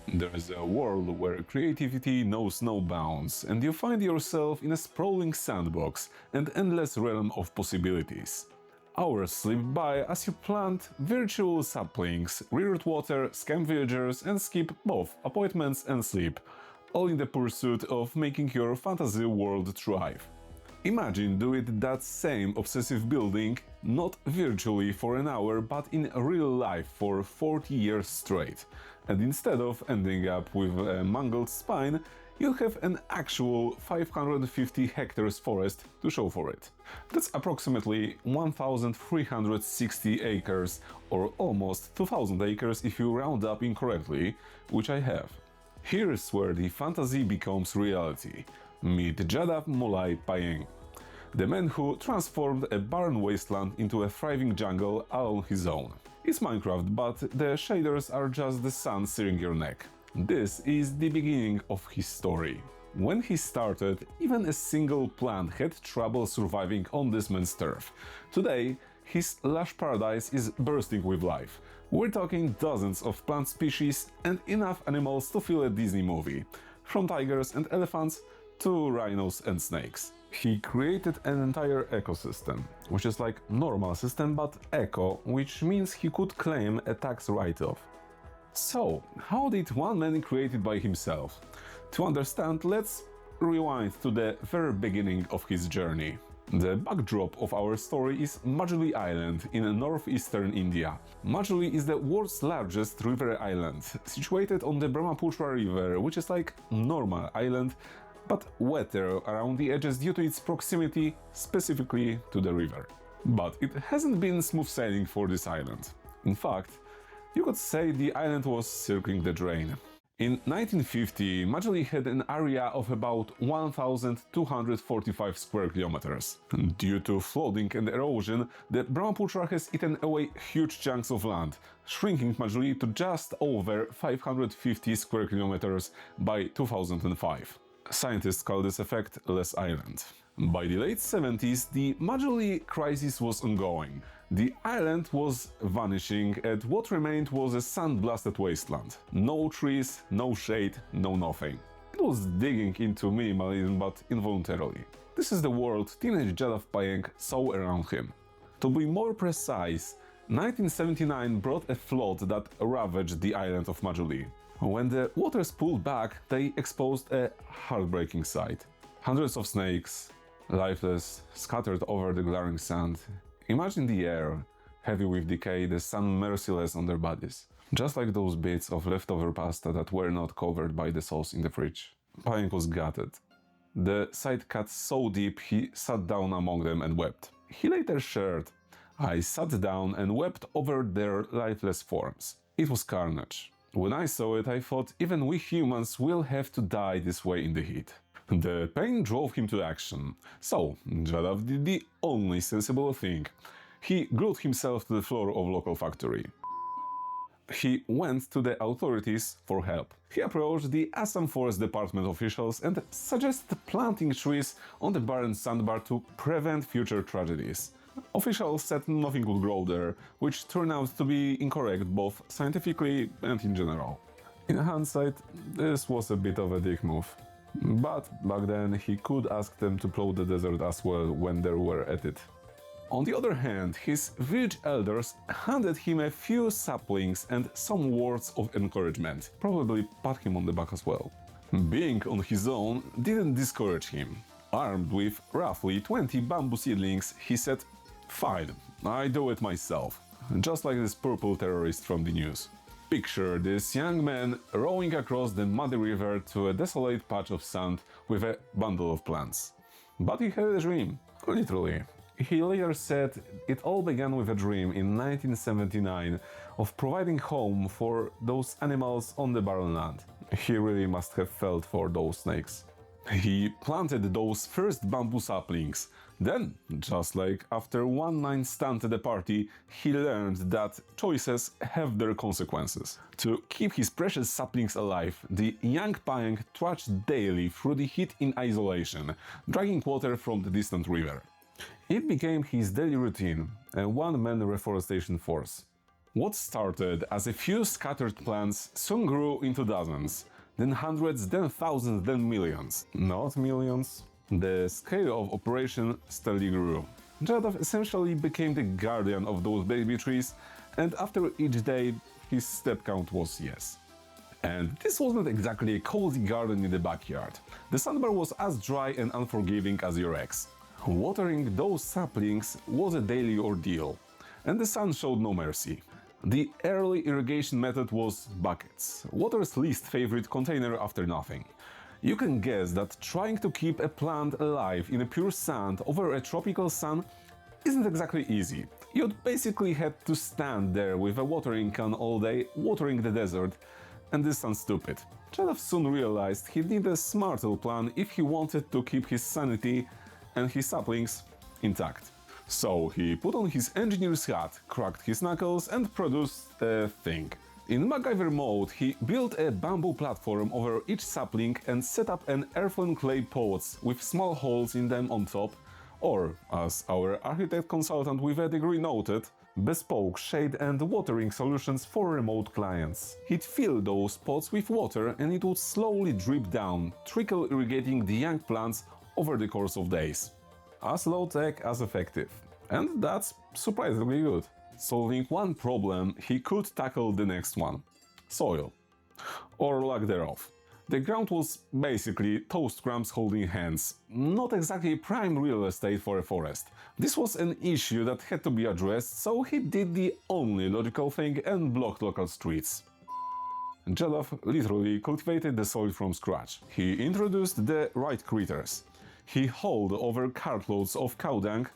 There's a world where creativity knows no bounds, and you find yourself in a sprawling sandbox and endless realm of possibilities. Hours slip by as you plant virtual saplings, reroute water, scam villagers, and skip both appointments and sleep, all in the pursuit of making your fantasy world thrive. Imagine doing that same obsessive building, not virtually for an hour, but in real life for 40 years straight. And instead of ending up with a mangled spine, you'll have an actual 550 hectares forest to show for it. That's approximately 1,360 acres, or almost 2,000 acres if you round up incorrectly, which I have. Here's where the fantasy becomes reality. Meet Jadav Molai Payeng, the man who transformed a barren wasteland into a thriving jungle all on his own. It's Minecraft, but the shaders are just the sun searing your neck. This is the beginning of his story. When he started, even a single plant had trouble surviving on this man's turf. Today, his lush paradise is bursting with life. We're talking dozens of plant species and enough animals to fill a Disney movie, from tigers and elephants to rhinos and snakes. He created an entire ecosystem, which is like normal system but eco, which means he could claim a tax write-off. So, how did one man create it by himself? To understand, let's rewind to the very beginning of his journey. The backdrop of our story is Majuli Island in northeastern India. Majuli is the world's largest river island, situated on the Brahmaputra River, which is like normal island, but wetter around the edges due to its proximity specifically to the river. But it hasn't been smooth sailing for this island. In fact, you could say the island was circling the drain. In 1950, Majuli had an area of about 1,245 square kilometers. Due to flooding and erosion, the Brahmaputra has eaten away huge chunks of land, shrinking Majuli to just over 550 square kilometers by 2005. Scientists call this effect Less Island. By the late 70s, the Majuli crisis was ongoing. The island was vanishing, and what remained was a sand-blasted wasteland. No trees, no shade, no nothing. It was digging into minimalism, but involuntarily. This is the world teenage Jadav Payeng saw around him. To be more precise, 1979 brought a flood that ravaged the island of Majuli. When the waters pulled back, they exposed a heartbreaking sight. Hundreds of snakes, lifeless, scattered over the glaring sand. Imagine the air, heavy with decay, the sun merciless on their bodies. Just like those bits of leftover pasta that were not covered by the sauce in the fridge. Payeng was gutted. The sight cut so deep he sat down among them and wept. He later shared, "I sat down and wept over their lifeless forms. It was carnage. When I saw it, I thought even we humans will have to die this way in the heat." The pain drove him to action. So, Jadav did the only sensible thing. He glued himself to the floor of local factory. He went to the authorities for help. He approached the Assam Forest Department officials and suggested planting trees on the Barren sandbar to prevent future tragedies. Officials said nothing would grow there, which turned out to be incorrect both scientifically and in general. In hindsight, this was a bit of a dick move. But back then he could ask them to plow the desert as well when they were at it. On the other hand, his village elders handed him a few saplings and some words of encouragement, probably pat him on the back as well. Being on his own didn't discourage him. Armed with roughly 20 bamboo seedlings, he said, "Fine, I do it myself." Just like this purple terrorist from the news. Picture this young man rowing across the muddy river to a desolate patch of sand with a bundle of plants. But he had a dream, literally. He later said it all began with a dream in 1979 of providing home for those animals on the barren land. He really must have felt for those snakes. He planted those first bamboo saplings. Then, just like after one night stand at a party, he learned that choices have their consequences. To keep his precious saplings alive, the young Payeng trudged daily through the heat in isolation, dragging water from the distant river. It became his daily routine, a one-man reforestation force. What started as a few scattered plants soon grew into dozens, then hundreds, then thousands, then millions. Not millions. The scale of operation steadily grew. Jadav essentially became the guardian of those baby trees, and after each day, his step count was yes. And this wasn't exactly a cozy garden in the backyard. The sandbar was as dry and unforgiving as your ex. Watering those saplings was a daily ordeal, and the sun showed no mercy. The early irrigation method was buckets, water's least favorite container after nothing. You can guess that trying to keep a plant alive in a pure sand over a tropical sun isn't exactly easy. You'd basically had to stand there with a watering can all day, watering the desert, and this sounds stupid. Jadav soon realized he needed a smarter plan if he wanted to keep his sanity and his saplings intact. So he put on his engineer's hat, cracked his knuckles and produced a thing. In MacGyver mode, he built a bamboo platform over each sapling and set up an earthen clay pots with small holes in them on top, or, as our architect consultant with a degree noted, bespoke shade and watering solutions for remote clients. He'd fill those pots with water and it would slowly drip down, trickle irrigating the young plants over the course of days. As low-tech as effective. And that's surprisingly good. Solving one problem, he could tackle the next one. Soil. Or lack thereof. The ground was basically toast crumbs holding hands. Not exactly prime real estate for a forest. This was an issue that had to be addressed, so he did the only logical thing and blocked local streets. Jadav literally cultivated the soil from scratch. He introduced the right critters. He hauled over cartloads of cow dung,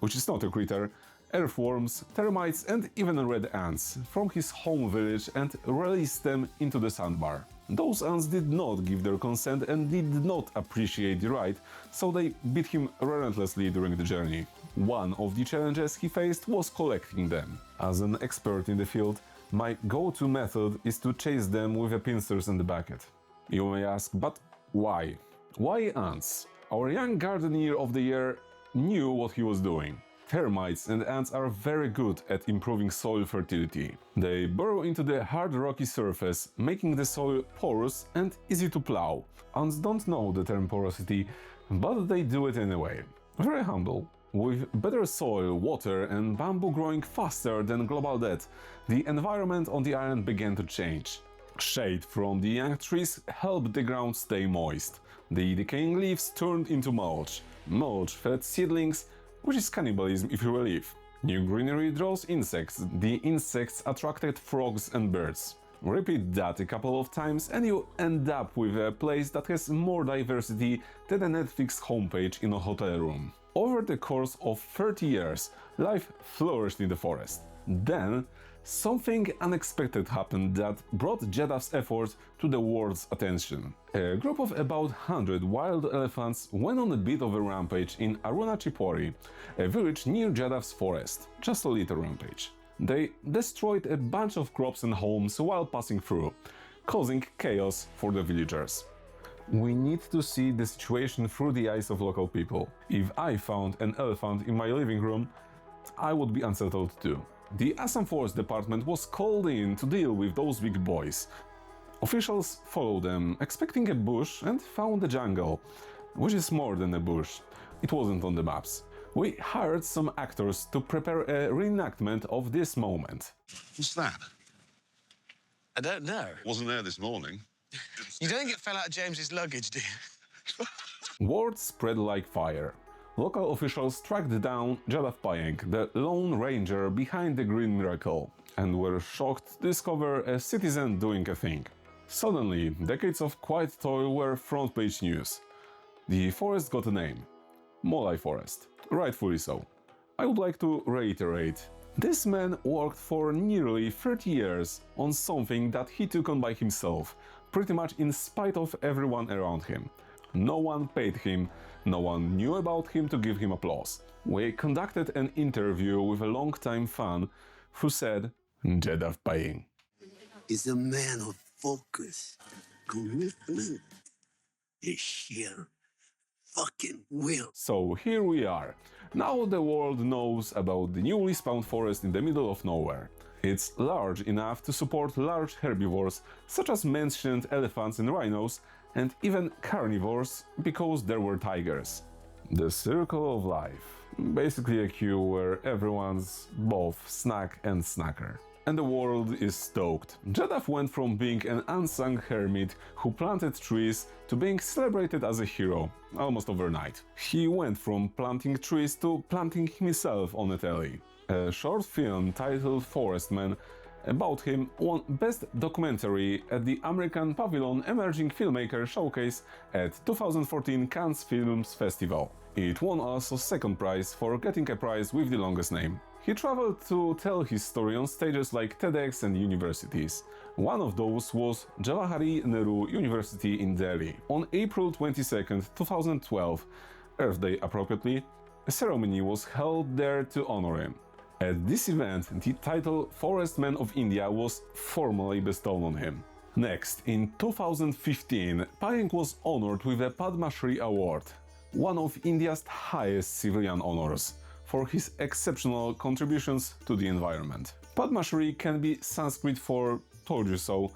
which is not a critter, earthworms, termites and even red ants from his home village and released them into the sandbar. Those ants did not give their consent and did not appreciate the ride, so they beat him relentlessly during the journey. One of the challenges he faced was collecting them. As an expert in the field, my go-to method is to chase them with a pincers and a bucket. You may ask, but why? Why ants? Our young gardener of the year knew what he was doing. Termites and ants are very good at improving soil fertility. They burrow into the hard rocky surface, making the soil porous and easy to plow. Ants don't know the term porosity, but they do it anyway. Very humble. With better soil, water and bamboo growing faster than global debt, the environment on the island began to change. Shade from the young trees helped the ground stay moist. The decaying leaves turned into mulch. Mulch fed seedlings, which is cannibalism if you believe. New greenery draws insects. The insects attracted frogs and birds. Repeat that a couple of times and you end up with a place that has more diversity than a Netflix homepage in a hotel room. Over the course of 30 years, life flourished in the forest. Then, something unexpected happened that brought Jadav's effort to the world's attention. A group of about 100 wild elephants went on a bit of a rampage in Arunachipuri, a village near Jadav's forest. Just a little rampage. They destroyed a bunch of crops and homes while passing through, causing chaos for the villagers. We need to see the situation through the eyes of local people. If I found an elephant in my living room, I would be unsettled too. The Assam Forest Department was called in to deal with those big boys. Officials followed them, expecting a bush, and found a jungle, which is more than a bush. It wasn't on the maps. We hired some actors to prepare a reenactment of this moment. What's that? I don't know. Wasn't there this morning. You don't get fell out of James's luggage, do you? Word spread like fire. Local officials tracked down Jadav Payeng, the lone ranger behind the Green Miracle, and were shocked to discover a citizen doing a thing. Suddenly, decades of quiet toil were front-page news. The forest got a name. Molai Forest. Rightfully so. I would like to reiterate. This man worked for nearly 30 years on something that he took on by himself, pretty much in spite of everyone around him. No one paid him, no one knew about him to give him applause. We conducted an interview with a longtime fan who said, Jadav Payeng is a man of focus, commitment, a sheer fucking will. So here we are. Now the world knows about the newly spawned forest in the middle of nowhere. It's large enough to support large herbivores, such as mentioned elephants and rhinos, and even carnivores, because there were tigers. The circle of life. Basically a queue where everyone's both snack and snacker. And the world is stoked. Jadav went from being an unsung hermit who planted trees to being celebrated as a hero, almost overnight. He went from planting trees to planting himself on a telly. A short film titled Forest Man about him won Best Documentary at the American Pavilion Emerging Filmmaker Showcase at 2014 Cannes Films Festival. It won also second prize for getting a prize with the longest name. He traveled to tell his story on stages like TEDx and universities. One of those was Jawaharlal Nehru University in Delhi. On April 22, 2012, Earth Day appropriately, a ceremony was held there to honor him. At this event, the title Forest Man of India was formally bestowed on him. Next, in 2015, Payeng was honored with a Padma Shri award, one of India's highest civilian honors, for his exceptional contributions to the environment. Padma Shri can be Sanskrit for "told you so,"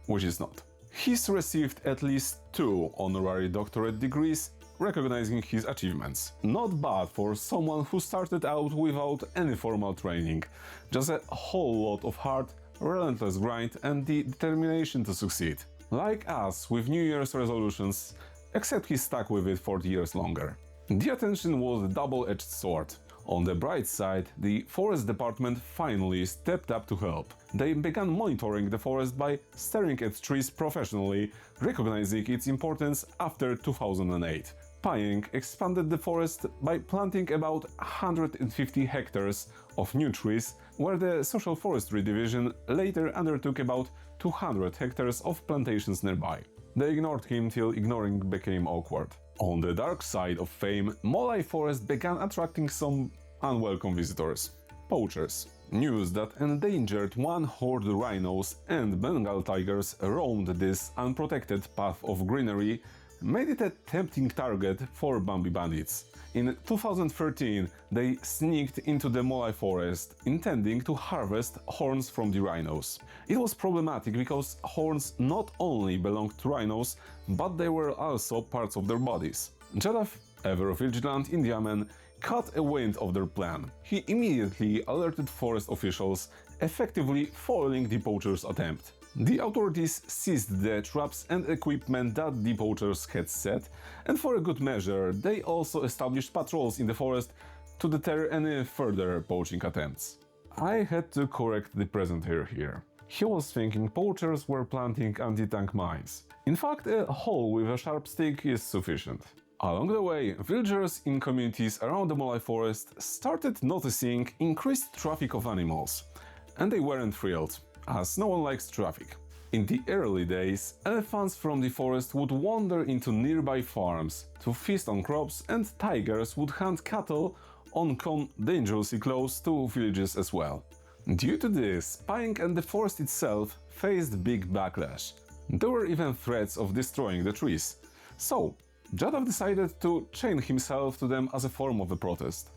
which is not. He's received at least 2 honorary doctorate degrees recognizing his achievements. Not bad for someone who started out without any formal training, just a whole lot of hard, relentless grind and the determination to succeed. Like us with New Year's resolutions, except he stuck with it 40 years longer. The attention was a double-edged sword. On the bright side, the forest department finally stepped up to help. They began monitoring the forest by staring at trees professionally, recognizing its importance after 2008. Payeng expanded the forest by planting about 150 hectares of new trees, where the Social Forestry Division later undertook about 200 hectares of plantations nearby. They ignored him till ignoring became awkward. On the dark side of fame, Molai forest began attracting some unwelcome visitors. Poachers. News that endangered one-horned rhinos and Bengal tigers roamed this unprotected path of greenery made it a tempting target for Bambi bandits. In 2013, they sneaked into the Molai forest, intending to harvest horns from the rhinos. It was problematic because horns not only belonged to rhinos, but they were also parts of their bodies. Jadav, ever vigilant Indiaman, caught a wind of their plan. He immediately alerted forest officials, effectively foiling the poachers' attempt. The authorities seized the traps and equipment that the poachers had set, and for a good measure, they also established patrols in the forest to deter any further poaching attempts. I had to correct the presenter here. He was thinking poachers were planting anti-tank mines. In fact, a hole with a sharp stick is sufficient. Along the way, villagers in communities around the Molai forest started noticing increased traffic of animals. And they weren't thrilled, as no one likes traffic. In the early days, elephants from the forest would wander into nearby farms to feast on crops, and tigers would hunt cattle or come dangerously close to villages as well. Due to this, Payeng and the forest itself faced big backlash. There were even threats of destroying the trees. So, Jadav decided to chain himself to them as a form of a protest.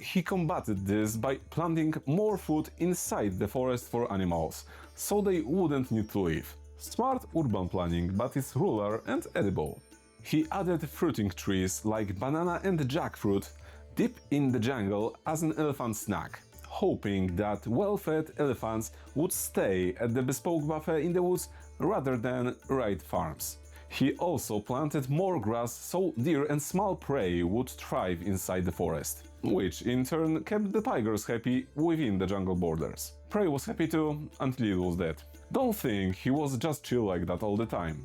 He combated this by planting more food inside the forest for animals, so they wouldn't need to leave. Smart urban planning, but it's rural and edible. He added fruiting trees like banana and jackfruit deep in the jungle as an elephant snack, hoping that well-fed elephants would stay at the bespoke buffet in the woods rather than raid farms. He also planted more grass so deer and small prey would thrive inside the forest, which in turn kept the tigers happy within the jungle borders. Prey was happy too, until it was dead. Don't think he was just chill like that all the time.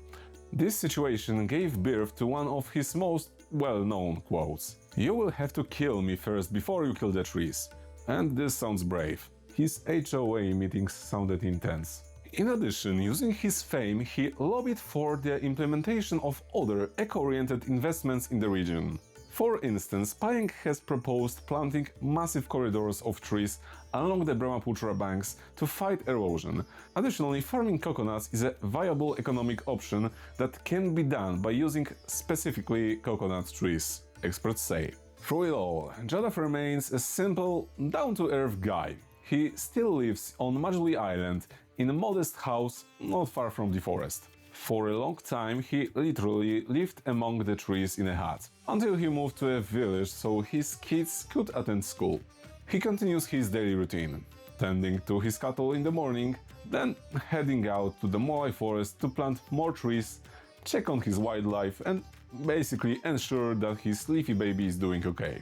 This situation gave birth to one of his most well-known quotes. "You will have to kill me first before you kill the trees." And this sounds brave. His HOA meetings sounded intense. In addition, using his fame, he lobbied for the implementation of other eco-oriented investments in the region. For instance, Payeng has proposed planting massive corridors of trees along the Brahmaputra banks to fight erosion. Additionally, farming coconuts is a viable economic option that can be done by using specifically coconut trees, experts say. Through it all, Jadav remains a simple, down-to-earth guy. he still lives on Majuli Island in a modest house not far from the forest. For a long time he literally lived among the trees in a hut, until he moved to a village so his kids could attend school. He continues his daily routine, tending to his cattle in the morning, then heading out to the Molai forest to plant more trees, check on his wildlife and basically ensure that his leafy baby is doing okay.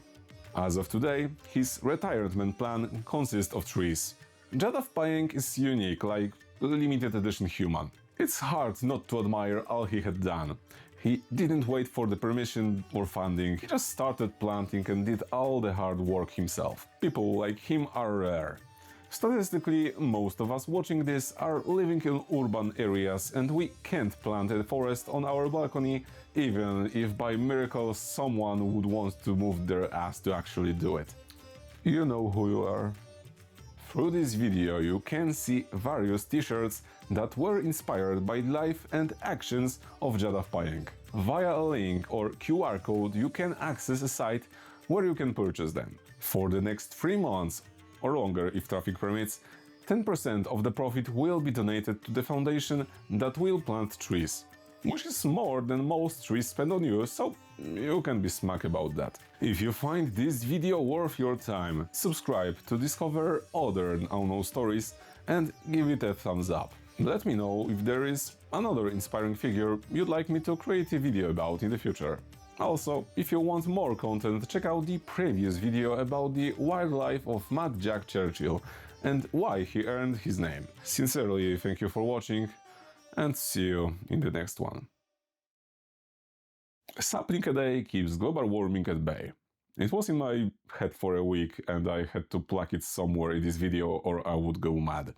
As of today, his retirement plan consists of trees. Jadav Payeng is unique, like a limited edition human. It's hard not to admire all he had done. He didn't wait for the permission or funding, he just started planting and did all the hard work himself. People like him are rare. Statistically, most of us watching this are living in urban areas and we can't plant a forest on our balcony, even if by miracle someone would want to move their ass to actually do it. You know who you are. Through this video you can see various t-shirts that were inspired by life and actions of Jadav Payeng. Via a link or QR code you can access a site where you can purchase them. For the next 3 months, or longer if traffic permits, 10% of the profit will be donated to the foundation that will plant trees. Which is more than most trees spend on you, so you can be smug about that. If you find this video worth your time, subscribe to discover other unknown stories and give it a thumbs up. Let me know if there is another inspiring figure you'd like me to create a video about in the future. Also, if you want more content, check out the previous video about the wildlife of Mad Jack Churchill and why he earned his name. Sincerely, thank you for watching and see you in the next one. A sapling a day keeps global warming at bay. It was in my head for a week and I had to pluck it somewhere in this video or I would go mad.